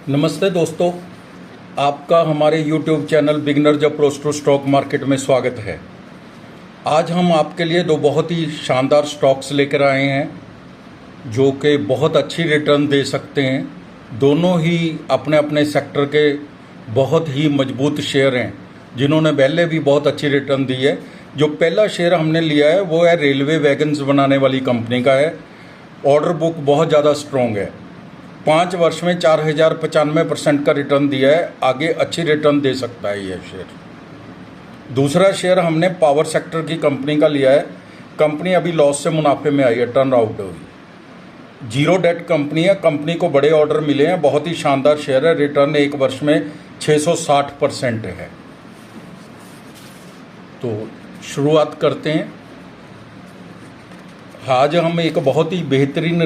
नमस्ते दोस्तों, आपका हमारे YouTube channel beginners approach to stock market में स्वागत है। आज हम आपके लिए दो बहुत ही शानदार स्टॉक्स लेकर आए हैं जो कि बहुत अच्छी रिटर्न दे सकते हैं। दोनों ही अपने अपने सेक्टर के बहुत ही मजबूत शेयर हैं जिन्होंने पहले भी बहुत अच्छी रिटर्न दी है। जो पहला शेयर हमने लिया है वो है रेलवे वैगन्स बनाने वाली कंपनी का है। ऑर्डर बुक बहुत ज़्यादा स्ट्रॉन्ग है। 5 वर्ष में 4095% का रिटर्न दिया है। आगे अच्छी रिटर्न दे सकता है यह शेयर। दूसरा शेयर हमने पावर सेक्टर की कंपनी का लिया है। कंपनी अभी लॉस से मुनाफे में आई है, टर्न आउट हुई। जीरो डेट कंपनी है। कंपनी को बड़े ऑर्डर मिले हैं। बहुत ही शानदार शेयर है। रिटर्न 1 वर्ष में 660% है। तो शुरुआत करते हैं। आज हम एक बहुत ही बेहतरीन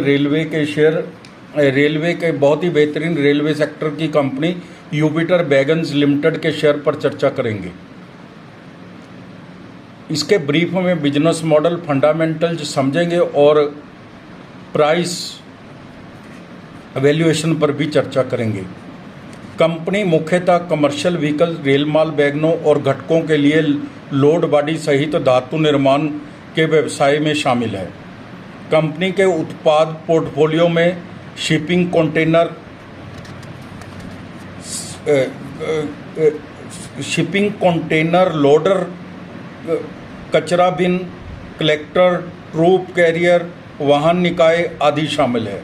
बहुत ही बेहतरीन रेलवे सेक्टर की कंपनी यूपिटर वैगन्स लिमिटेड के शेयर पर चर्चा करेंगे। इसके ब्रीफ में बिजनेस मॉडल, फंडामेंटल्स समझेंगे और प्राइस वैल्यूएशन पर भी चर्चा करेंगे। कंपनी मुख्यतः कमर्शियल व्हीकल, रेल माल वैगनों और घटकों के लिए लोड बॉडी सहित धातु निर्माण के व्यवसाय में शामिल है। कंपनी के उत्पाद पोर्टफोलियो में शिपिंग कंटेनर, लोडर, कचरा बिन, कलेक्टर, ट्रूप कैरियर, वाहन निकाय आदि शामिल है।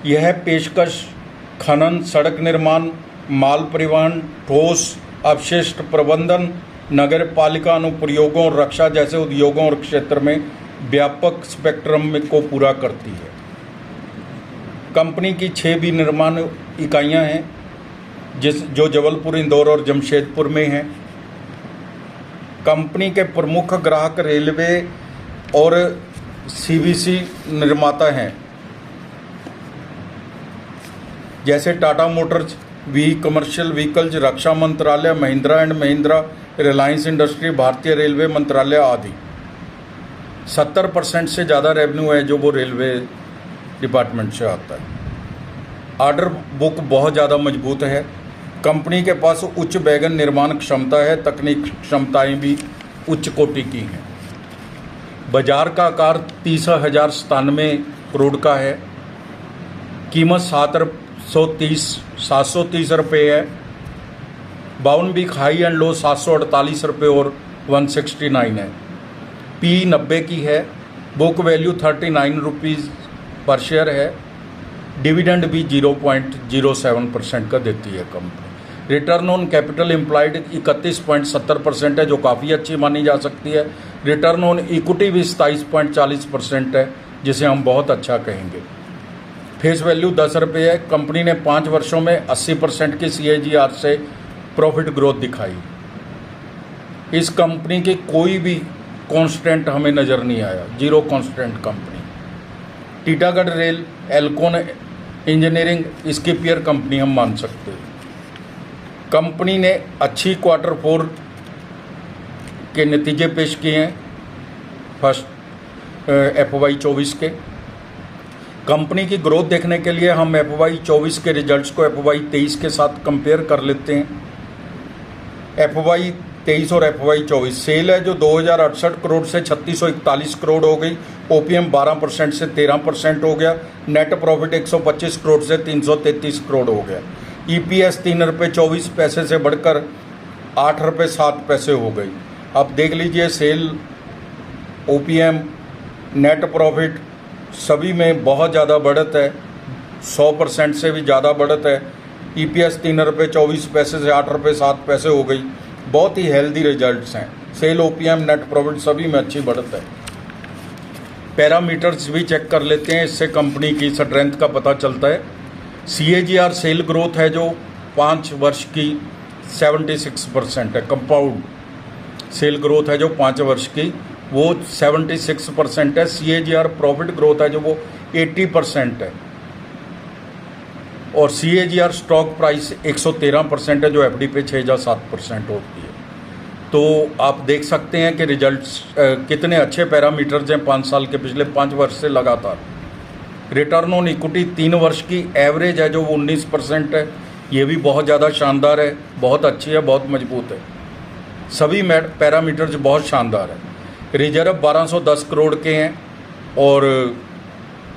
यह पेशकश खनन, सड़क निर्माण, माल परिवहन, ठोस अपशिष्ट प्रबंधन, नगर पालिका अनुप्रयोगों, रक्षा जैसे उद्योगों और क्षेत्र में व्यापक स्पेक्ट्रम को पूरा करती है। कंपनी की 6 विनिर्माण इकाइयां हैं जो जबलपुर, इंदौर और जमशेदपुर में हैं। कंपनी के प्रमुख ग्राहक रेलवे और सीवीसी निर्माता हैं जैसे Tata motors, V commercial vehicles, रक्षा मंत्रालय, महिंद्रा एंड महिंद्रा, रिलायंस इंडस्ट्री, भारतीय रेलवे मंत्रालय आदि। 70% से ज़्यादा रेवेन्यू है जो वो रेलवे डिपार्टमेंट से आता है। ऑर्डर बुक बहुत ज़्यादा मजबूत है। कंपनी के पास उच्च वैगन निर्माण क्षमता है। तकनीक क्षमताएं भी उच्च कोटि की हैं। बाजार का आकार 30,097 करोड़ का है। कीमत 730 रुपये है। बाउन भी हाई एंड लो 748 रुपये और 169 है। P 90 की है। बुक वैल्यू 39 रुपीज़ पर शेयर है। डिविडेंड भी 0.07% का देती है company. Return on capital employed 31.70% है जो काफ़ी अच्छी मानी जा सकती है। रिटर्न ऑन इक्विटी भी 27.40% है जिसे हम बहुत अच्छा कहेंगे। फेस वैल्यू 10 रुपये है। कंपनी ने 5 वर्षों में 80% की CAGR से प्रॉफिट ग्रोथ दिखाई। इस कंपनी की कोई भी कॉन्स्टेंट हमें नज़र नहीं आया। Zero constant company. Titagarh rail, Alcon engineering इसकी पीयर कंपनी हम मान सकते हैं। कंपनी ने अच्छी Q4 के नतीजे पेश किए हैं फर्स्ट FY 24 के। कंपनी की ग्रोथ देखने के लिए हम FY 24 के रिजल्ट्स को FY 23 के साथ कंपेयर कर लेते हैं। FY 23 और FY 24 सेल है जो 2068 करोड़ से 3641 करोड़ हो गई। OPM 12% से 13% हो गया। नेट प्रॉफिट 125 करोड़ से 333 करोड़ हो गया। EPS 3 रुपये 24 पैसे से बढ़कर 8 रुपये 7 पैसे हो गई। अब देख लीजिए, सेल, OPM, नेट प्रॉफिट सभी में बहुत ज़्यादा बढ़त है। 100% से भी ज़्यादा बढ़त है। EPS 3 रुपये 24 पैसे से 8 रुपये 7 पैसे हो गई। बहुत ही हेल्दी रिजल्ट्स हैं। सेल, OPM, नेट प्रॉफिट सभी में अच्छी बढ़त है। पैरामीटर्स भी चेक कर लेते हैं, इससे कंपनी की स्ट्रेंथ का पता चलता है। CAGR सेल ग्रोथ है जो 5 वर्ष की 76% है। कंपाउंड सेल ग्रोथ है जो 5 वर्ष की वो 76% है। CAGR प्रॉफिट ग्रोथ है जो वो 80% है। और CAGR स्टॉक प्राइस 113% है जो FD पे 6 या 7% होती है। तो आप देख सकते हैं कि रिजल्ट्स कितने अच्छे पैरामीटर्स हैं 5 साल के, पिछले 5 वर्ष से लगातार। रिटर्न ऑन इक्विटी 3 वर्ष की एवरेज है जो 19% है, ये भी बहुत ज़्यादा शानदार है, बहुत अच्छी है, बहुत मजबूत है। सभी पैरामीटर्स बहुत शानदार है। रिजर्व 1210 करोड़ के हैं और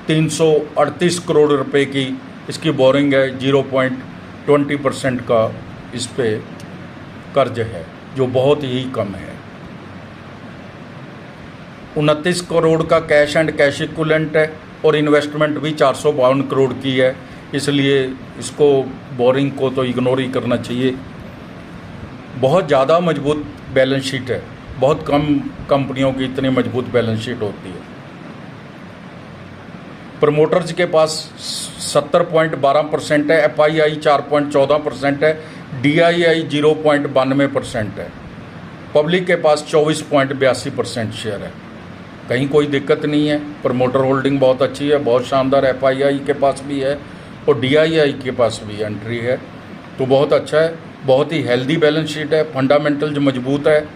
338 करोड़ रुपए की इसकी बोरिंग है। 0.20% का इस पे कर्ज है जो बहुत ही कम है। 29 करोड़ का कैश एंड कैश इक्विवेलेंट है और इन्वेस्टमेंट भी 452 करोड़ की है, इसलिए इसको बोरिंग को तो इग्नोर ही करना चाहिए। बहुत ज़्यादा मजबूत बैलेंस शीट है, बहुत कम कंपनियों की इतनी मजबूत बैलेंस शीट होती है। प्रमोटर्स के पास 70.12% है, FII 4.14% है, DII 0.92% है। पब्लिक के पास 24.82% शेयर है। कहीं कोई दिक्कत नहीं है, प्रमोटर होल्डिंग बहुत अच्छी है, बहुत शानदार। FII के पास भी है और DII के पास भी एंट्री है, तो बहुत अच्छा है। बहुत ही हेल्दी बैलेंस शीट है, फंडामेंटल्स मजबूत है,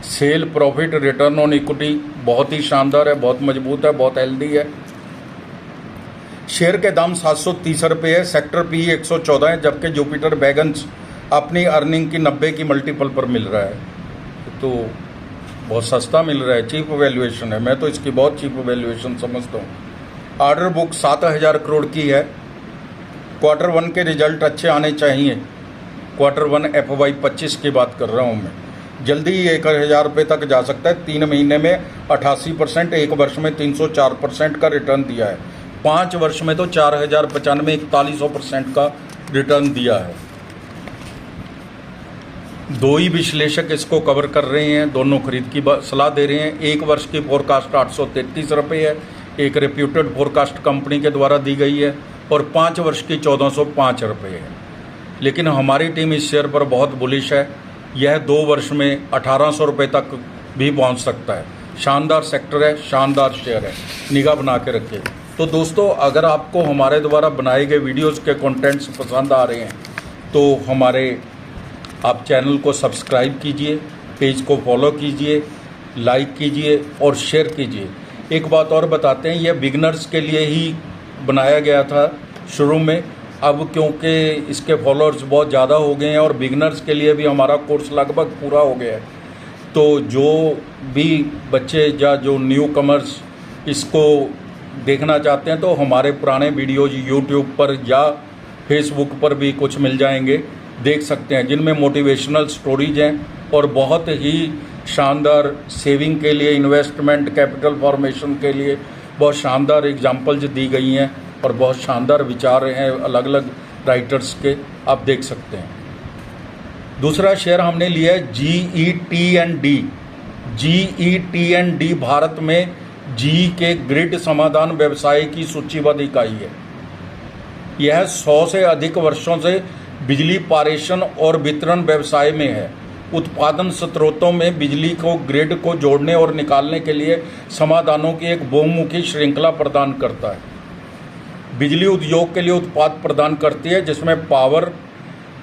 sale profit return on equity बहुत ही शानदार है, बहुत मजबूत है, बहुत हेल्दी है। शेयर के दाम 730 रुपये है, सेक्टर पी 114 है, जबकि जुपिटर वैगन्स अपनी अर्निंग की 90 की मल्टीपल पर मिल रहा है, तो बहुत सस्ता मिल रहा है, चीप वैल्यूएशन है। मैं तो इसकी बहुत चीप वैल्यूएशन समझता हूँ। ऑर्डर बुक 7000 करोड़ की है। क्वार्टर 1 के रिजल्ट अच्छे आने चाहिए। क्वार्टर 1 FY 25 की बात कर रहा हूँ मैं। जल्दी ही 1000 रुपये तक जा सकता है। 3 महीने में 88%, 1 वर्ष में 304% का रिटर्न दिया है। 5 वर्ष में तो 4095 41% का रिटर्न दिया है। दो ही विश्लेषक इसको कवर कर रहे हैं, दोनों खरीद की सलाह दे रहे हैं। 1 वर्ष की फोरकास्ट 833 रुपये है, एक रेप्यूटेड फोरकास्ट कंपनी के द्वारा दी गई है, और 5 वर्ष की 1405 रुपये है। लेकिन हमारी टीम इस शेयर पर बहुत बुलिश है। यह 2 वर्ष में 1800 रुपये तक भी पहुंच सकता है। शानदार सेक्टर है, शानदार शेयर है, निगाह बना के रखिए। तो दोस्तों, अगर आपको हमारे द्वारा बनाए गए वीडियोस के कंटेंट्स पसंद आ रहे हैं तो आप चैनल को सब्सक्राइब कीजिए, पेज को फॉलो कीजिए, लाइक कीजिए और शेयर कीजिए। एक बात और बताते हैं, यह बिगनर्स के लिए ही बनाया गया था शुरू में। अब क्योंकि इसके फॉलोअर्स बहुत ज़्यादा हो गए हैं और बिगनर्स के लिए भी हमारा कोर्स लगभग पूरा हो गया है, तो जो भी बच्चे या जो न्यू कमर्स इसको देखना चाहते हैं तो हमारे पुराने वीडियोज यूट्यूब पर या फेसबुक पर भी कुछ मिल जाएंगे, देख सकते हैं, जिनमें मोटिवेशनल स्टोरीज हैं और बहुत ही शानदार सेविंग के लिए, इन्वेस्टमेंट, कैपिटल फॉर्मेशन के लिए बहुत शानदार एग्जांपल्स दी गई हैं और बहुत शानदार विचार हैं अलग अलग राइटर्स के, आप देख सकते हैं। दूसरा शेयर हमने लिया है GET&D। GET&D भारत में जी के ग्रिड समाधान व्यवसाय की सूचीबद्ध इकाई है। यह 100 से अधिक वर्षों से बिजली पारेषण और वितरण व्यवसाय में है। उत्पादन स्रोतों में बिजली को ग्रिड को जोड़ने और निकालने के लिए समाधानों की एक बहुमुखी श्रृंखला प्रदान करता है। बिजली उद्योग के लिए उत्पाद प्रदान करती है, जिसमें power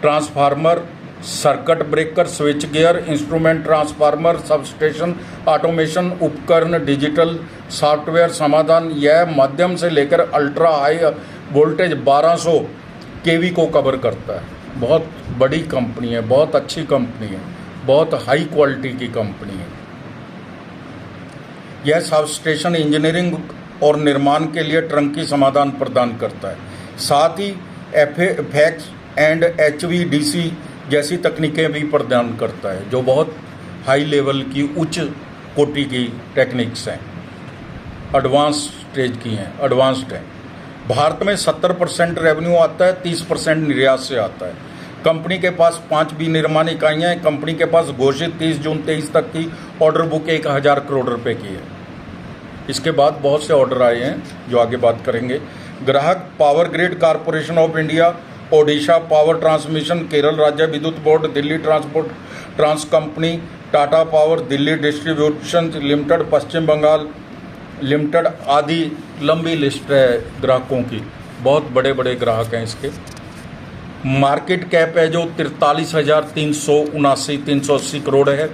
transformer, circuit breaker, switch gear, instrument transformer, substation, automation उपकरण, डिजिटल सॉफ्टवेयर समाधान। यह मध्यम से लेकर अल्ट्रा हाई वोल्टेज 1200 kV को कवर करता है। बहुत बड़ी कंपनी है, बहुत अच्छी कंपनी है, बहुत हाई क्वालिटी की कंपनी है। यह सबस्टेशन इंजीनियरिंग और निर्माण के लिए ट्रंकी समाधान प्रदान करता है। साथ ही FX एंड HVDC जैसी तकनीकें भी प्रदान करता है, जो बहुत हाई लेवल की उच्च कोटि की टेक्निक्स हैं, एडवांस स्टेज की हैं, एडवांस्ड हैं। भारत में 70% रेवेन्यू आता है, 30% निर्यात से आता है। कंपनी के पास 5 विनिर्माण इकाइयाँ हैं। कंपनी के पास घोषित 30 जून 23 तक की ऑर्डर बुक 1000 करोड़ रुपए की है। इसके बाद बहुत से ऑर्डर आए हैं जो आगे बात करेंगे। ग्राहक power grid corporation of India, Odisha power transmission, Kerala राज्य विद्युत बोर्ड, Delhi transport trans company, Tata power, Delhi distribution limited, Paschim Bangal limited आदि लंबी लिस्ट है ग्राहकों की। बहुत बड़े बड़े ग्राहक हैं इसके। मार्केट कैप है जो 43,379 करोड़ है,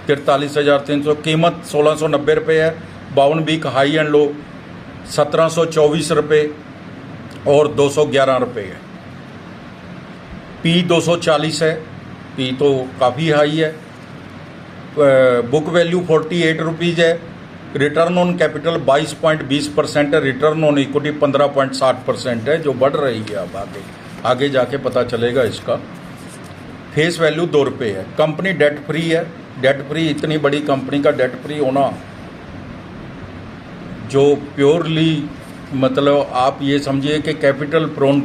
43,300। कीमत 1690 रुपये है। 52 वीक हाई एंड लो 1724 रुपये और 211 रुपये है। पी 240 है, पी तो काफ़ी हाई है। बुक वैल्यू 48 रुपीज़ है। रिटर्न ऑन कैपिटल 22.20% है। रिटर्न ऑन इक्विटी 15.60% है, जो बढ़ रही है। अब आगे जाके पता चलेगा इसका। फेस वैल्यू 2 रुपये है। कंपनी डेट फ्री है। डेट फ्री, इतनी बड़ी कंपनी का डेट फ्री होना, जो प्योरली मतलब आप ये समझिए कि कैपिटल प्रोन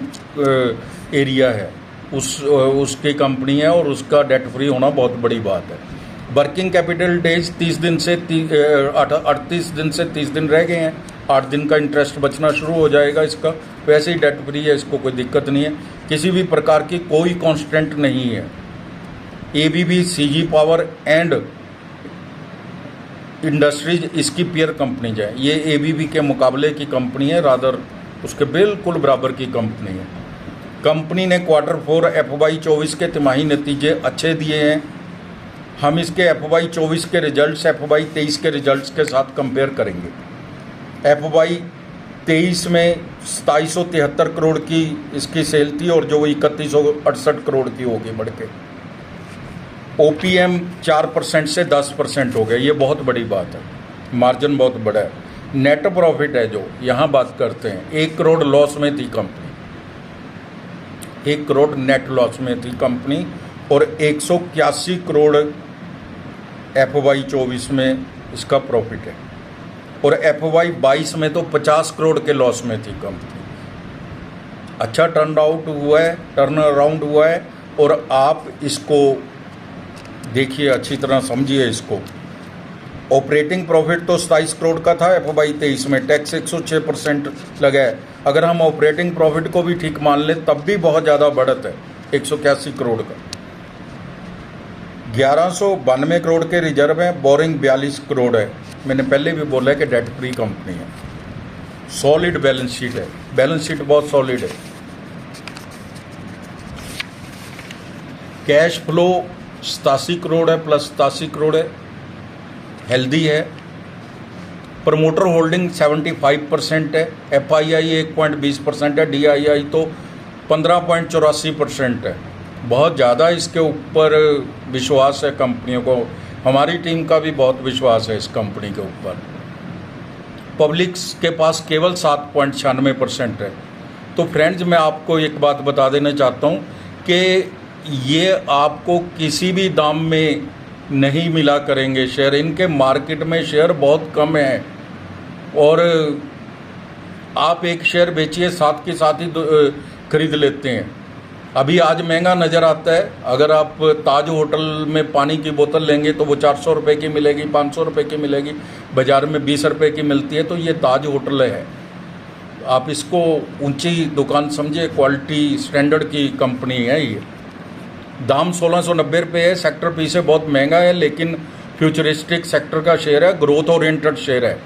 एरिया है, उसकी कंपनी है और उसका डेट फ्री होना बहुत बड़ी बात है। वर्किंग कैपिटल डेज 38 दिन से 30 दिन रह गए हैं। 8 दिन का इंटरेस्ट बचना शुरू हो जाएगा इसका। वैसे ही डेट फ्री है, इसको कोई दिक्कत नहीं है। किसी भी प्रकार की कोई कॉन्स्टेंट नहीं है। ABB, CG power and industries इसकी पेयर कंपनीज है। ये एबीबी के मुकाबले की कंपनी है, रादर उसके बिल्कुल बराबर की कंपनी है। कंपनी ने Q4 FY 24 के तिमाही नतीजे अच्छे दिए हैं। हम इसके FY 24 के रिजल्ट्स FY 23 के रिजल्ट्स के साथ कंपेयर करेंगे। FY 23 में 2773 करोड़ की इसकी सेल थी और जो 3168 करोड़ की होगी बढ़ के। OPM 4% से 10% हो गया, ये बहुत बड़ी बात है। मार्जिन बहुत बड़ा है। नेट प्रॉफिट है जो यहाँ बात करते हैं, 1 करोड़ लॉस में थी कंपनी। 1 करोड़ नेट लॉस में थी कंपनी और 181 करोड़ FY 24 में इसका प्रॉफिट है। और FY 22 में तो 50 करोड़ के लॉस में थी कंपनी। अच्छा टर्न अराउंड हुआ है। और आप इसको देखिए, अच्छी तरह समझिए इसको। ऑपरेटिंग प्रॉफिट तो 27 करोड़ का था FY 23 में, टैक्स 106% लगा है। अगर हम ऑपरेटिंग प्रॉफिट को भी ठीक मान लें तब भी बहुत ज़्यादा बढ़त है, 181 करोड़ का। 1192 करोड़ के रिजर्व हैं। बोरिंग 42 करोड़ है। मैंने पहले भी बोला है कि डेट फ्री कंपनी है। सॉलिड बैलेंस शीट है, बैलेंस शीट बहुत सॉलिड है। कैश फ्लो 87 करोड़ है, प्लस 87 करोड़ है, हेल्दी है। प्रमोटर होल्डिंग 75% है। FII 1.20% है। DII तो 15.84% है। बहुत ज़्यादा इसके ऊपर विश्वास है कंपनियों को। हमारी टीम का भी बहुत विश्वास है इस कंपनी के ऊपर। पब्लिक के पास केवल 7.96% है। तो फ्रेंड्स, मैं आपको एक बात बता देना चाहता हूँ कि ये आपको किसी भी दाम में नहीं मिला करेंगे शेयर। इनके मार्केट में शेयर बहुत कम है और आप एक शेयर बेचिए, साथ के साथ ही खरीद लेते हैं। अभी आज महंगा नज़र आता है। अगर आप ताज होटल में पानी की बोतल लेंगे तो वो 400 रुपये की मिलेगी, 500 रुपये की मिलेगी। बाज़ार में 20 रुपये की मिलती है। तो ये ताज होटल है। आप इसको ऊंची दुकान समझिए, क्वालिटी स्टैंडर्ड की कंपनी है ये। दाम 1690 रुपये है। सेक्टर पी से बहुत महंगा है, लेकिन फ्यूचरिस्टिक सेक्टर का शेयर है, ग्रोथ ओरिएंटेड शेयर है।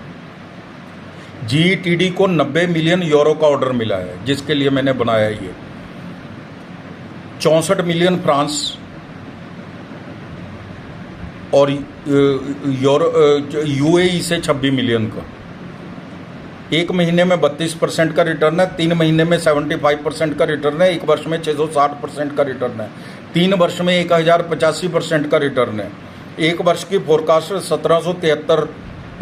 GETD को 90 मिलियन यूरो का ऑर्डर मिला है, जिसके लिए मैंने बनाया ये। 64 मिलियन फ्रांस और UAE से 26 मिलियन का। 1 महीने में 32% का रिटर्न है। 3 महीने में 75% का रिटर्न है। 1 वर्ष में 660% का रिटर्न है। 3 वर्ष में 1085% का रिटर्न है। 1 वर्ष की फोरकास्ट 1773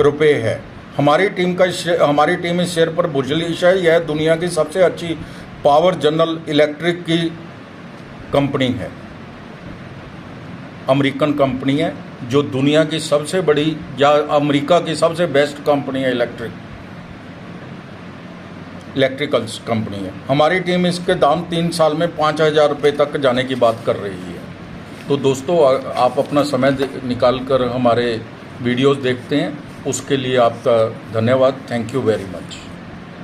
रुपये है। हमारी टीम इस शेयर पर बुलिश है। यह दुनिया की सबसे अच्छी पावर जनरल इलेक्ट्रिक की कंपनी है। अमेरिकन कंपनी है जो दुनिया की सबसे बड़ी या अमेरिका की सबसे बेस्ट कंपनी है। इलेक्ट्रिकल्स कंपनी है। हमारी टीम इसके दाम 3 साल में 5000 रुपये तक जाने की बात कर रही है। तो दोस्तों, आप अपना समय निकाल कर हमारे वीडियोस देखते हैं, उसके लिए आपका धन्यवाद। Thank you very much.